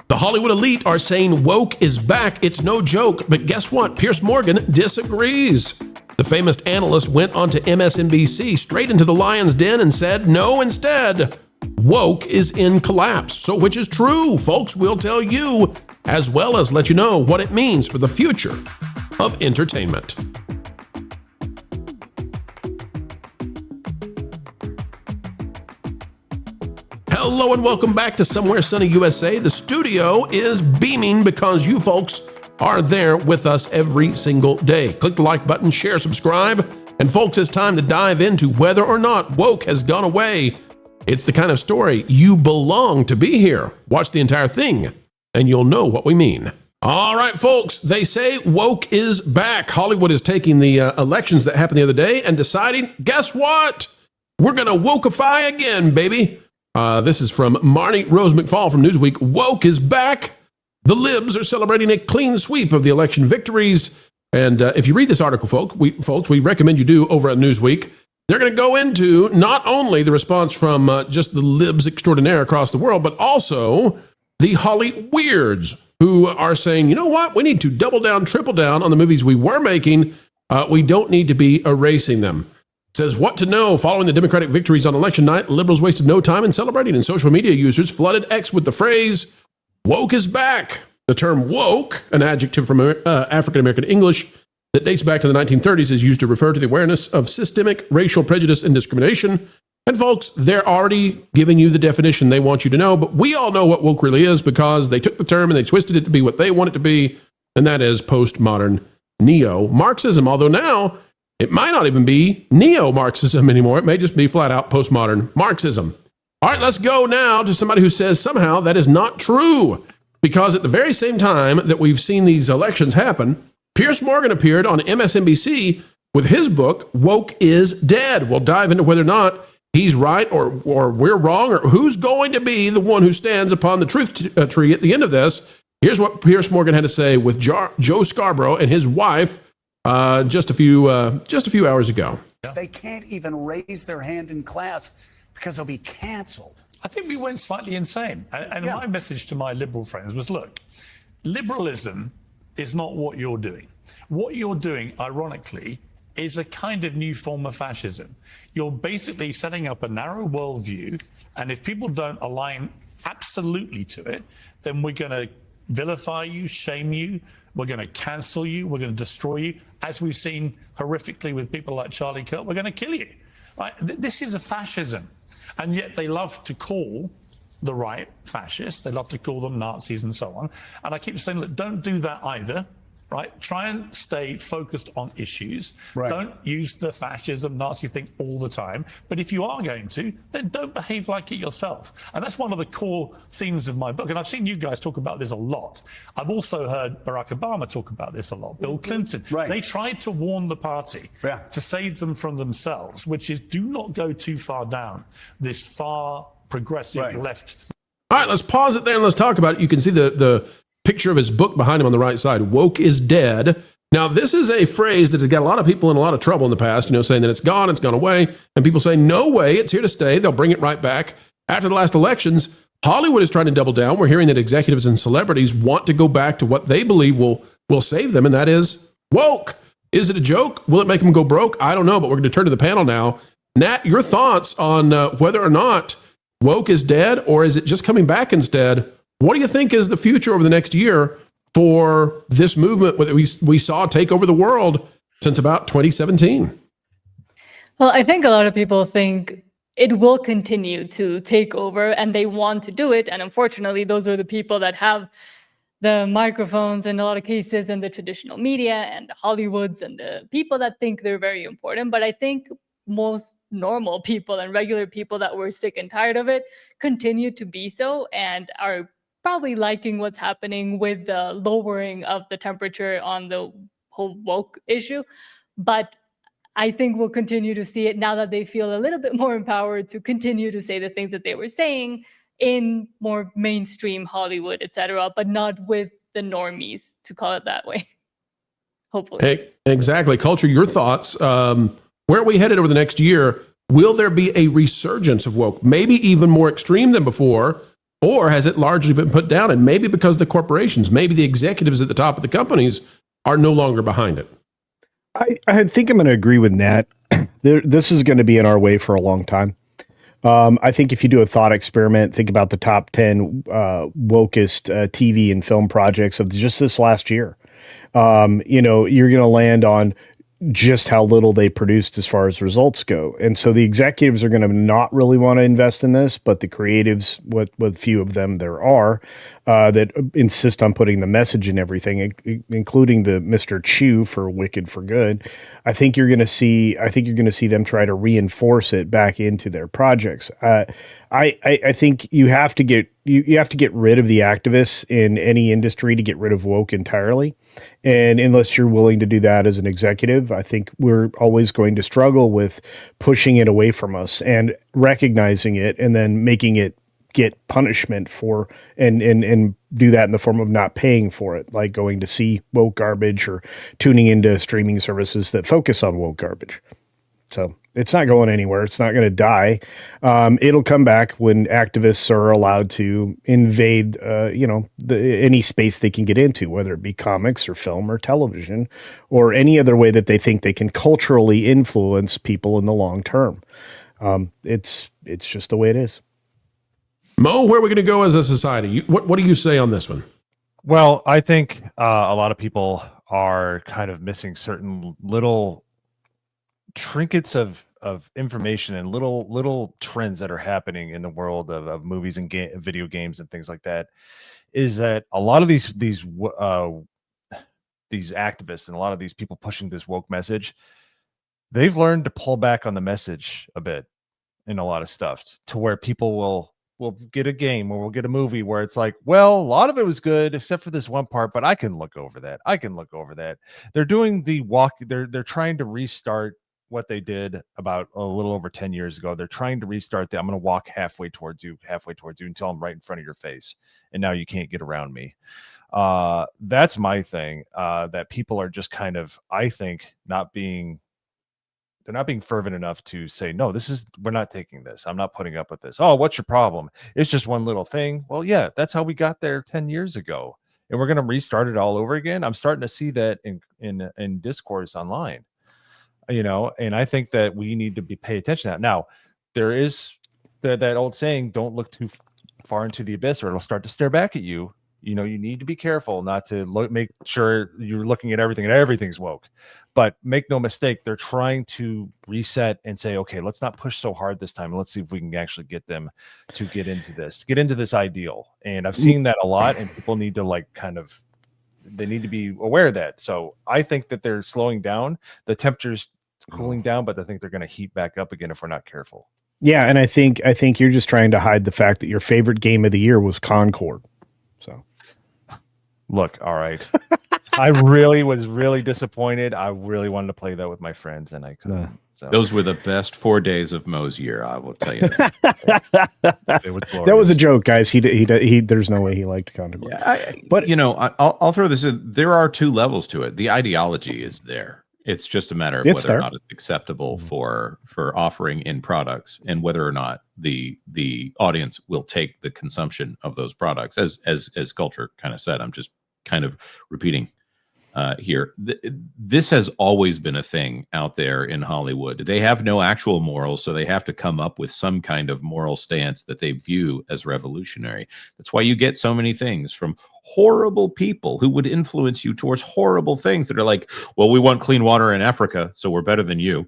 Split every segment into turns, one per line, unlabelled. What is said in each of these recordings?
The Hollywood elite are saying woke is back. It's no joke. But guess what? Piers Morgan disagrees. The famous analyst went onto MSNBC straight into the lion's den and said, no, instead, woke is in collapse. So which is true, folks? We'll tell you, as well as let you know what it means for the future of entertainment. Hello and welcome back to Somewhere Sunny USA. The studio is beaming because you folks are there with us every single day. Click the like button, share, subscribe, and folks, it's time to dive into whether or not woke has gone away. It's the kind of story you belong to be here. Watch the entire thing, and you'll know what we mean. All right, folks, they say woke is back. Hollywood is taking the elections that happened the other day and deciding, guess what? We're going to wokeify again, baby. This is from Marnie Rose McFall from Newsweek. Woke is back. The libs are celebrating a clean sweep of the election victories. And if you read this article, folks, we recommend you do over at Newsweek. They're going to go into not only the response from just the libs extraordinaire across the world, but also the Holly weirds who are saying, you know what? We need to double down, triple down on the movies we were making. We don't need to be erasing them. Says what to know following the Democratic victories on election night. Liberals wasted no time in celebrating, and social media users flooded X with the phrase, woke is back. The term woke, an adjective from African-American English that dates back to the 1930s, is used to refer to the awareness of systemic racial prejudice and discrimination. And folks, they're already giving you the definition they want you to know, but we all know what woke really is because they took the term and they twisted it to be what they want it to be, and that is postmodern neo-Marxism, although now it might not even be neo-Marxism anymore. It may just be flat-out postmodern Marxism. All right, let's go now to somebody who says somehow that is not true. Because at the very same time that we've seen these elections happen, Piers Morgan appeared on MSNBC with his book, Woke is Dead. We'll dive into whether or not he's right or we're wrong, or who's going to be the one who stands upon the truth tree at the end of this. Here's what Piers Morgan had to say with Joe Scarborough and his wife just a few hours ago.
They can't even raise their hand in class because they'll be canceled.
I think we went slightly insane. And my message to my liberal friends was, look, liberalism is not what you're doing. What you're doing, ironically, is a kind of new form of fascism. You're basically setting up a narrow worldview, and if people don't align absolutely to it, then we're going to vilify you, shame you, we're going to cancel you, we're going to destroy you. As we've seen horrifically with people like Charlie Kirk, we're going to kill you. Right? This is a fascism. And yet they love to call the right fascists. They love to call them Nazis and so on. And I keep saying, look, don't do that either. Right? Try and stay focused on issues. Right. Don't use the fascism, Nazi thing all the time. But if you are going to, then don't behave like it yourself. And that's one of the core themes of my book. And I've seen you guys talk about this a lot. I've also heard Barack Obama talk about this a lot. Bill Clinton. Right. They tried to warn the party to save them from themselves, which is do not go too far down this far progressive left.
All right, let's pause it there and let's talk about it. You can see the picture of his book behind him on the right side, Woke is Dead. Now, this is a phrase that has got a lot of people in a lot of trouble in the past, saying that it's gone away. And people say, no way, it's here to stay. They'll bring it right back. After the last elections, Hollywood is trying to double down. We're hearing that executives and celebrities want to go back to what they believe will save them, and that is woke. Is it a joke? Will it make them go broke? I don't know, but we're going to turn to the panel now. Nat, your thoughts on whether or not woke is dead, or is it just coming back instead? What do you think is the future over the next year for this movement that we saw take over the world since about 2017?
Well, I think a lot of people think it will continue to take over and they want to do it. And unfortunately, those are the people that have the microphones in a lot of cases and the traditional media and the Hollywoods and the people that think they're very important. But I think most normal people and regular people that were sick and tired of it continue to be so and are probably liking what's happening with the lowering of the temperature on the whole woke issue. But I think we'll continue to see it now that they feel a little bit more empowered to continue to say the things that they were saying in more mainstream Hollywood, etc., but not with the normies, to call it that way. Hopefully.
Hey, exactly. Culture, your thoughts. Where are we headed over the next year? Will there be a resurgence of woke, maybe even more extreme than before? Or has it largely been put down? And maybe because the corporations, maybe the executives at the top of the companies are no longer behind it.
I think I'm going to agree with Nat. This is going to be in our way for a long time. I think if you do a thought experiment, think about the top 10 wokest TV and film projects of just this last year. You're going to land on just how little they produced as far as results go. And so the executives are going to not really want to invest in this, but the creatives, what few of them there are, that insist on putting the message in everything, including the Mr. Chew for Wicked for Good. I think you're going to see them try to reinforce it back into their projects. I think you have to get rid of the activists in any industry to get rid of woke entirely. And unless you're willing to do that as an executive, I think we're always going to struggle with pushing it away from us and recognizing it and then making it get punishment for and do that in the form of not paying for it, like going to see woke garbage or tuning into streaming services that focus on woke garbage. So it's not going anywhere. It's not going to die. It'll come back when activists are allowed to invade, any space they can get into, whether it be comics or film or television or any other way that they think they can culturally influence people in the long term. It's just the way it is.
Mo, where are we going to go as a society? What do you say on this one?
Well, I think a lot of people are kind of missing certain little trinkets of information and little trends that are happening in the world of movies and video games and things like that. Is that a lot of these activists and a lot of these people pushing this woke message, they've learned to pull back on the message a bit in a lot of stuff to where people will get a game or we'll get a movie where it's like, well, a lot of it was good except for this one part, but I can look over that. They're doing the walk. They're trying to restart what they did about a little over 10 years ago. They're trying to restart that. I'm going to walk halfway towards you until I'm right in front of your face. And now you can't get around me. That's my thing. That people are just kind of, I think, they're not being fervent enough to say, no, we're not taking this. I'm not putting up with this. Oh, what's your problem? It's just one little thing. Well, yeah, that's how we got there 10 years ago. And we're going to restart it all over again. I'm starting to see that in discourse online, and I think that we need to pay attention to that. Now, there is that old saying, don't look too far into the abyss or it'll start to stare back at you. You need to be careful not to make sure you're looking at everything and everything's woke. But make no mistake, they're trying to reset and say, okay, let's not push so hard this time. Let's see if we can actually get them to get into this ideal. And I've seen that a lot, and people need to they need to be aware of that. So I think that they're slowing down. The temperature's cooling down, but I think they're going to heat back up again if we're not careful.
Yeah, and I think you're just trying to hide the fact that your favorite game of the year was Concord. So,
look, all right. I was really disappointed. I really wanted to play that with my friends, and I couldn't. So.
Those were the best 4 days of Mo's year, I will tell you.
It was glorious.
That was a joke, guys. He there's no way he liked Concord.
Yeah, but I'll throw this in. There are two levels to it. The ideology is there. It's just a matter of whether or not it's acceptable for offering in products, and whether or not the audience will take the consumption of those products. As Culture kind of said, I'm just kind of repeating here. This has always been a thing out there in Hollywood. They have no actual morals, so they have to come up with some kind of moral stance that they view as revolutionary. That's why you get so many things from horrible people who would influence you towards horrible things that are like, well, we want clean water in Africa, so we're better than you.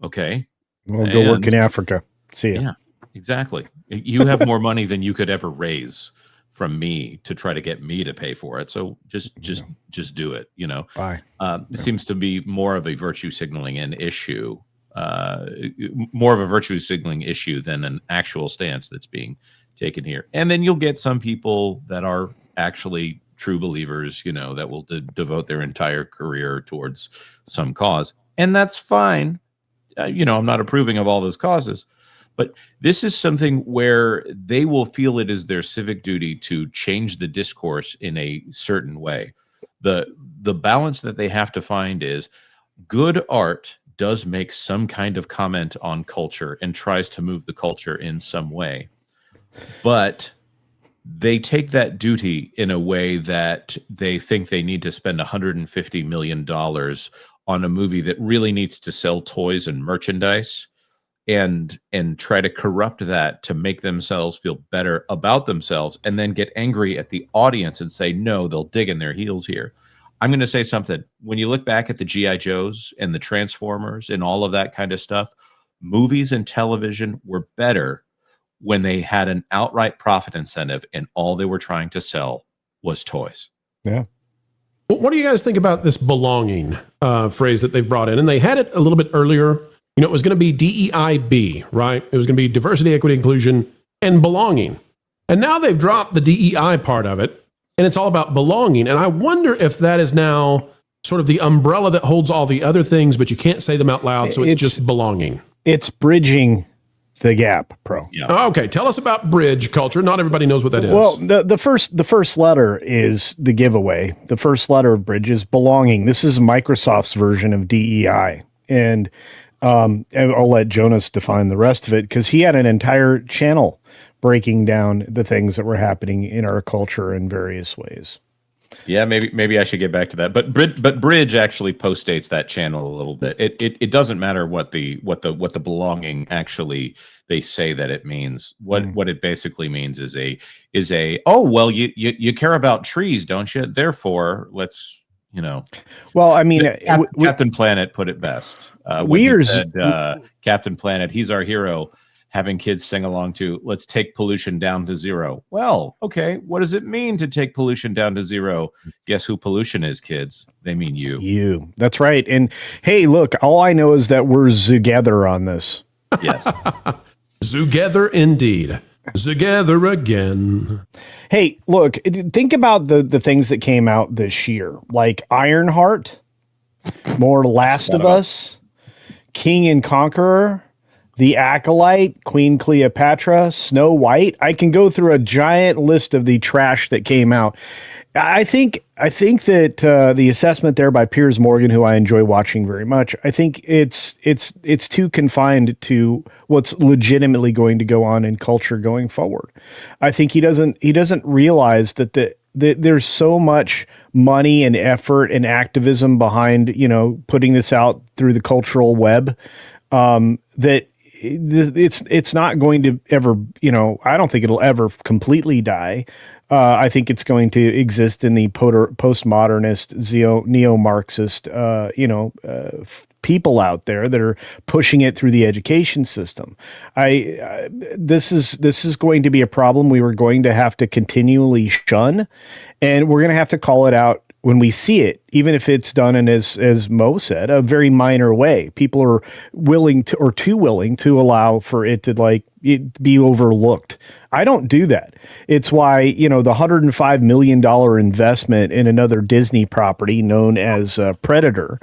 Okay.
We'll go work in Africa. See ya.
Yeah, exactly. You have more money than you could ever raise from me to try to get me to pay for it. So just do it,
Bye.
It seems to be more of a virtue signaling issue more of a virtue signaling issue than an actual stance that's being taken here. And then you'll get some people that are actually true believers, that will devote their entire career towards some cause. And that's fine. I'm not approving of all those causes. But this is something where they will feel it is their civic duty to change the discourse in a certain way. The balance that they have to find is good art does make some kind of comment on culture and tries to move the culture in some way. But they take that duty in a way that they think they need to spend $150 million on a movie that really needs to sell toys and merchandise, and try to corrupt that to make themselves feel better about themselves, and then get angry at the audience and say, no, they'll dig in their heels here. I'm going to say something. When you look back at the G.I. Joes and the Transformers and all of that kind of stuff, movies and television were better when they had an outright profit incentive and all they were trying to sell was toys.
Yeah.
What do you guys think about this belonging phrase that they've brought in? And they had it a little bit earlier. You know, it was going to be DEIB, right? It was going to be diversity, equity, inclusion, and belonging. And now they've dropped the DEI part of it, and it's all about belonging. And I wonder if that is now sort of the umbrella that holds all the other things, but you can't say them out loud, so it's just belonging.
It's bridging the gap, Pro.
Yeah. Okay, tell us about bridge culture. Not everybody knows what that is.
Well, the first letter is the giveaway. The first letter of bridge is belonging. This is Microsoft's version of DEI, and I'll let Jonas define the rest of it, because he had an entire channel breaking down the things that were happening in our culture in various ways.
Yeah, maybe I should get back to that. But Bridge actually postdates that channel a little bit. It doesn't matter what the belonging actually they say that it means. What it basically means is a oh, well, you care about trees, don't you? Therefore, let's, you know.
Well, I mean,
Captain Planet put it best. Captain Planet, he's our hero. Having kids sing along to "Let's take pollution down to zero." Well, okay, what does it mean to take pollution down to zero? Guess who pollution is, kids? They mean you.
You. That's right. And hey, look, all I know is that we're together on this.
Yes.
Together indeed. Together again.
Hey, look, think about the things that came out this year, like Ironheart, more Last of Us, King and Conqueror, The Acolyte, Queen Cleopatra, Snow White. I can go through a giant list of the trash that came out. I think that the assessment there by Piers Morgan, who I enjoy watching very much, I think it's too confined to what's legitimately going to go on in culture going forward. I think he doesn't realize that there's so much money and effort and activism behind, you know, putting this out through the cultural web, that it's not going to ever, you know, I don't think it'll ever completely die. I think it's going to exist in the postmodernist, neo-Marxist, people out there that are pushing it through the education system. This is going to be a problem we were going to have to continually shun, and we're going to have to call it out when we see it, even if it's done in, as Mo said, a very minor way. People are willing to, or too willing to, allow for it to be overlooked. I don't do that. It's why, you know, the $105 million investment in another Disney property known as Predator,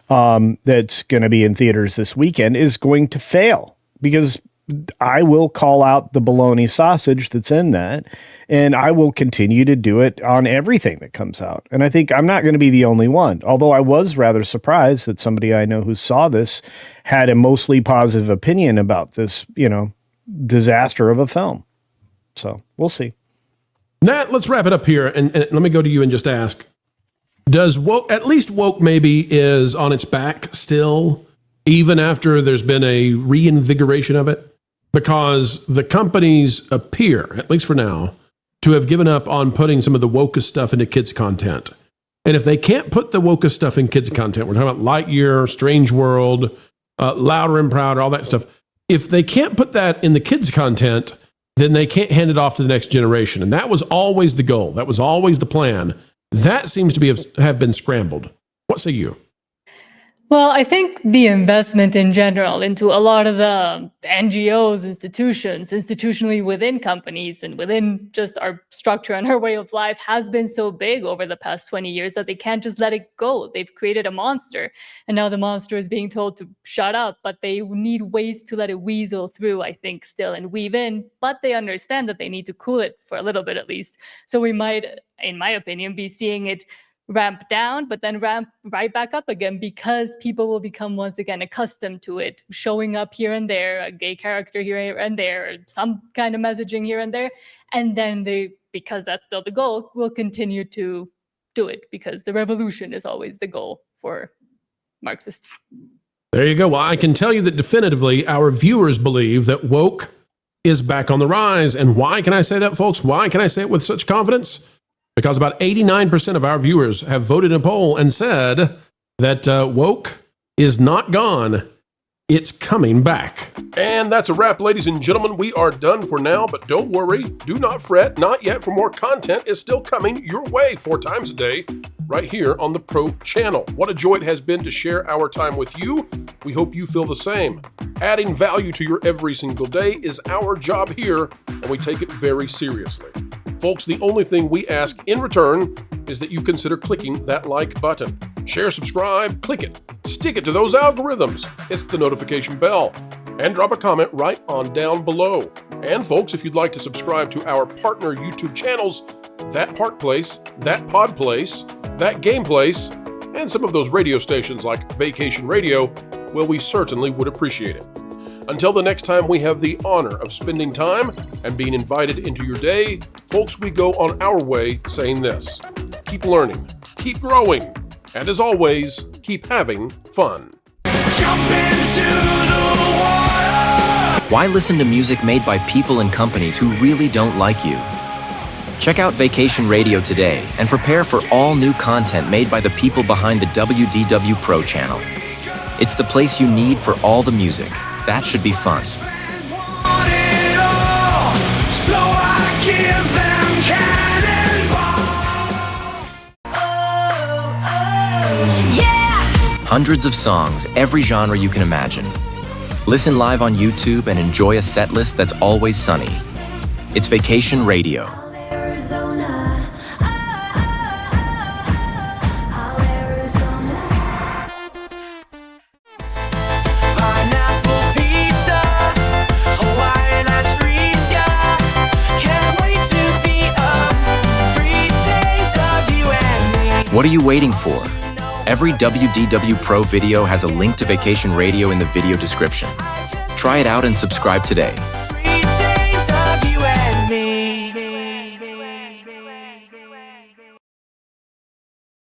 that's going to be in theaters this weekend, is going to fail, because I will call out the bologna sausage that's in that, and I will continue to do it on everything that comes out. And I think I'm not going to be the only one, although I was rather surprised that somebody I know who saw this had a mostly positive opinion about this, you know, disaster of a film. So we'll see.
Nat, let's wrap it up here, and let me go to you and just ask, does woke, at least woke maybe, is on its back still, even after there's been a reinvigoration of it? Because the companies appear, at least for now, to have given up on putting some of the wokest stuff into kids' content. And if they can't put the wokest stuff in kids' content, we're talking about Lightyear, Strange World, Louder and Prouder, all that stuff. If they can't put that in the kids' content, then they can't hand it off to the next generation. And that was always the goal. That was always the plan. That seems to have been scrambled. What say you?
Well, I think the investment in general into a lot of the NGOs, institutions, institutionally within companies and within just our structure and our way of life has been so big over the past 20 years that they can't just let it go. They've created a monster, and now the monster is being told to shut up, but they need ways to let it weasel through, I think, still, and weave in, but they understand that they need to cool it for a little bit at least. So we might, in my opinion, be seeing it ramp down, but then ramp right back up again, because people will become once again accustomed to it showing up here and there, a gay character here and there, some kind of messaging here and there, and then they because that's still the goal, we'll continue to do it because the revolution is always the goal for Marxists.
There you go. Well, I can tell you that definitively our viewers believe that woke is back on the rise. And why can I say that, folks? Why can I say it with such confidence? Because about 89% of our viewers have voted in a poll and said that woke is not gone. It's coming back. And that's a wrap, ladies and gentlemen. We are done for now, but don't worry. Do not fret. Not yet, for more content is still coming your way 4 times a day right here on the Pro Channel. What a joy it has been to share our time with you. We hope you feel the same. Adding value to your every single day is our job here, and we take it very seriously. Folks, the only thing we ask in return is that you consider clicking that like button. Share, subscribe, click it. Stick it to those algorithms. Hit the notification bell. And drop a comment right on down below. And folks, if you'd like to subscribe to our partner YouTube channels, That Park Place, That Pod Place, That Game Place, and some of those radio stations like Vacation Radio, well, we certainly would appreciate it. Until the next time we have the honor of spending time and being invited into your day, folks, we go on our way saying this: keep learning, keep growing, and as always, keep having fun.
Jump into the water.
Why listen to music made by people and companies who really don't like you? Check out Vacation Radio today and prepare for all new content made by the people behind the WDW Pro Channel. It's the place you need for all the music. That should be fun. Hundreds of songs, every genre you can imagine. Listen live on YouTube and enjoy a set list that's always sunny. It's Vacation Radio. What are you waiting for? Every WDW Pro video has a link to Vacation Radio in the video description. Try it out and subscribe today.